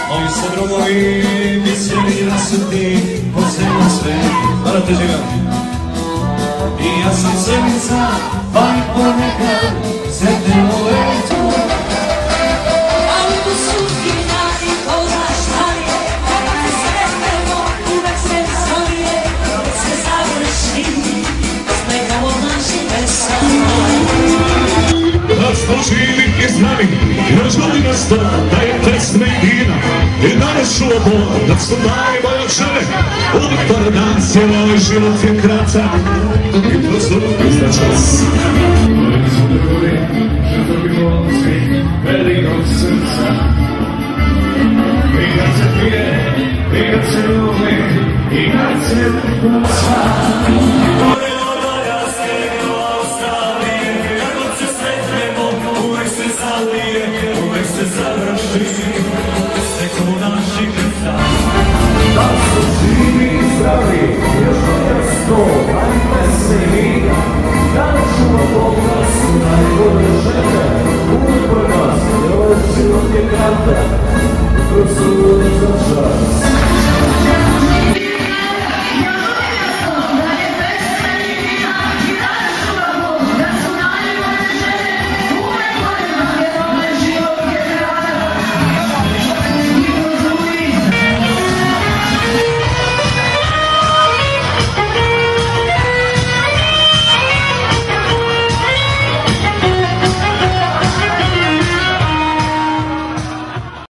Moji se drugovi mislili da su ti posljedno sve. Hvala te živjeli. I ja sam sjednica, pa i ponekad sretne ove tu. Autosudbina i koga šta je, kada te sretnemo uvek se zalije, uvek se završi, smekamo naši vesama. Da smo živi i znani, još godina sto, da je tekst medina i danas čuo da smo najbolje od žene. Uvijek par dan cijelo život je kratak i prosto izda čas. Uvijek smo drugi, što bi momci velikog srca. I kad se pije, i kad se ljubi, i kad se puca. Uvek se završi